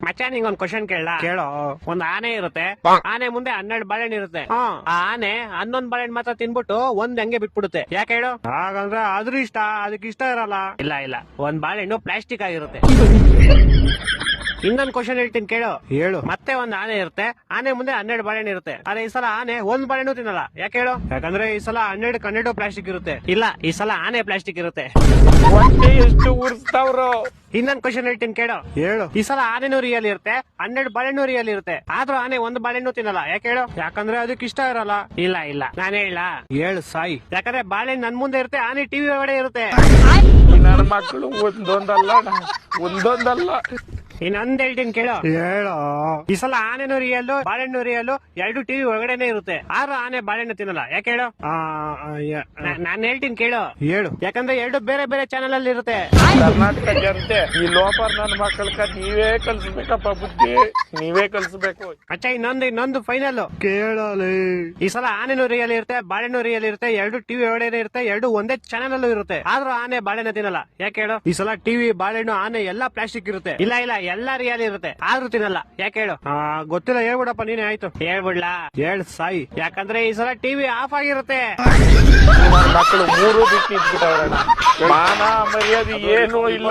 ಮಚ್ಚ ನಿಂಗೊಂದ್ ಕ್ವಶನ್ ಕೇಳ ಕೇಳೋ. ಒಂದ್ ಆನೆ ಇರುತ್ತೆ, ಆನೆ ಮುಂದೆ 12 ಬಾಳೆಹಣ್ಣು ಇರುತ್ತೆ. ಆ ಆನೆ 11 ಬಾಳೆಹಣ್ಣು ಮಾತ್ರ ತಿನ್ಬಿಟ್ಟು ಒಂದ್ ಹಂಗೆ ಬಿಟ್ಬಿಡುತ್ತೆ. ಯಾಕೆ ಹೇಳು? ಹಾಗಂದ್ರೆ ಅದ್ರ ಇಷ್ಟ, ಅದಕ್ಕೆ ಇಷ್ಟ ಇರಲ್ಲ. ಇಲ್ಲ, ಒಂದ್ ಬಾಳೆಹಣ್ಣು ಪ್ಲಾಸ್ಟಿಕ್ ಆಗಿರುತ್ತೆ. ಇನ್ನೊಂದ್ ಕ್ವಶನ್ ಹೇಳ್ತೀನಿ ಕೇಳು. ಹೇಳು. ಮತ್ತೆ ಒಂದ್ ಆನೆ ಇರುತ್ತೆ, ಆನೆ ಮುಂದೆ 12 ಬಾಳೆಹಣ್ಣು ಇರುತ್ತೆ. ಆದ್ರೆ ಈ ಸಲ ಆನೆ ಒಂದ್ ಬಾಳೆಹಣ್ಣು ತಿನ್ನಲ್ಲ. ಯಾಕೆ ಹೇಳು? ಯಾಕಂದ್ರೆ ಈ ಸಲ 12 ಪ್ಲಾಸ್ಟಿಕ್ ಇರುತ್ತೆ. ಇಲ್ಲ, ಈ ಸಲ ಆನೆ ಪ್ಲಾಸ್ಟಿಕ್ ಇರುತ್ತೆ. ಹೊಟ್ಟೆ ಎಷ್ಟು ಉರ್ಸ್ತಾವ್ರು. ಇನ್ನೊಂದ್ ಕ್ವಶನ್ ಹೇಳ್ತೀನಿ ಕೇಳು. ಹೇಳು. ಈ ಸಲ ಆನೆನೂ ರಿಯಲ್ ಇರುತ್ತೆ, 12 ಬಾಳೆಹಣ್ಣು ರಿಯಲ್ ಇರುತ್ತೆ. ಆದ್ರೂ ಆನೆ ಒಂದ್ ಬಾಳೆಹಣ್ಣು ತಿನ್ನಲ್ಲ. ಯಾಕೆ ಹೇಳು? ಯಾಕಂದ್ರೆ ಅದಕ್ಕೆ ಇಷ್ಟ ಇರಲ್ಲ. ಇಲ್ಲ, ನಾನು ಹೇಳ. ಹೇಳು ಸಾಯಿ. ಯಾಕಂದ್ರೆ ಬಾಳೆಹಣ್ಣು ನನ್ ಮುಂದೆ ಇರುತ್ತೆ, ಆನೆ ಟಿವಿ ಒಳಗಡೆ ಇರುತ್ತೆ. ನನ್ನ ಮಕ್ಕಳು ಒಂದೊಂದಲ್ಲ. ಇನ್ನೊಂದ್ ಹೇಳ್ತೀನಿ ಕೇಳು. ಹೇಳು. ಈ ಸಲ ಆನೆನೂ ರಿಯಲ್, ಬಾಳೆಹಣ್ಣು ರಿಯಲ್, 2 ಟಿವಿ ಒಳಗಡೆನೆ ಇರುತ್ತೆ. ಆದ್ರೂ ಆನೆ ಬಾಳೆಹಣ್ಣು ತಿನ್ನಲ್ಲ. ಯಾಕೆ ಹೇಳು? ನಾನ್ ಹೇಳ್ತೀನಿ ಕೇಳು. ಹೇಳು. ಯಾಕಂದ್ರೆ 2 ಬೇರೆ ಬೇರೆ ಚಾನೆಲ್ ಅಲ್ಲಿ ಇರುತ್ತೆ. ಕರ್ನಾಟಕ ಜನತೆ ಈ ಲೋಪರ್ ನನ್ನ ಮಕ್ಕಳ ನೀವೇ ಕಲ್ಸ್ಬೇಕಪ್ಪ, ಬುದ್ಧಿ ನೀವೇ ಕಲ್ಸ್ಬೇಕು. ಅಚ್ಚ ಇನ್ನೊಂದು ಫೈನಲ್ ಕೇಳಲಿ. ಈ ಸಲ ಆನೆನೂ ರಿಯಲ್ ಇರುತ್ತೆ, ಬಾಳೆಹಣ್ಣು ರಿಯಲ್ ಇರುತ್ತೆ, 2 ಟಿವಿ ಒಳಗಡೆ ಇರುತ್ತೆ, 2 ಒಂದೇ ಚಾನೆಲ್ ಅಲ್ಲೂ ಇರುತ್ತೆ. ಆದ್ರೂ ಆನೆ ಬಾಳೆಹಣ್ಣು ತಿನ್ನಲ್ಲ. ಯಾಕೆ ಹೇಳು? ಈ ಸಲ ಟಿವಿ, ಬಾಳೆಹಣ್ಣು, ಆನೆ ಎಲ್ಲಾ ಪ್ಲಾಸ್ಟಿಕ್ ಇರುತ್ತೆ. ಇಲ್ಲ ಎಲ್ಲಾ ರಿಯಲ್ ಇರುತ್ತೆ, ಆದ್ರೂ ತಿನ್ನಲ್ಲ. ಯಾಕೆ ಹೇಳು? ಗೊತ್ತಿಲ್ಲ, ಹೇಳ್ಬಿಡಪ್ಪ ನೀನೆ. ಆಯ್ತು, ಹೇಳ್ಬಿಡ್ಲಾ? ಹೇಳ್ ಸಾಯಿ. ಯಾಕಂದ್ರೆ ಈ ಸಲ ಟಿವಿ ಆಫ್ ಆಗಿರುತ್ತೆ. ಮಕ್ಕಳು 3 ಬಿಟ್ಟು ಇದ್ಬಿಟ್ಟವ್ರಣ್ಣ. ಮಾನ ಮರ್ಯಾದೆ ಏನೂ ಇಲ್ಲ.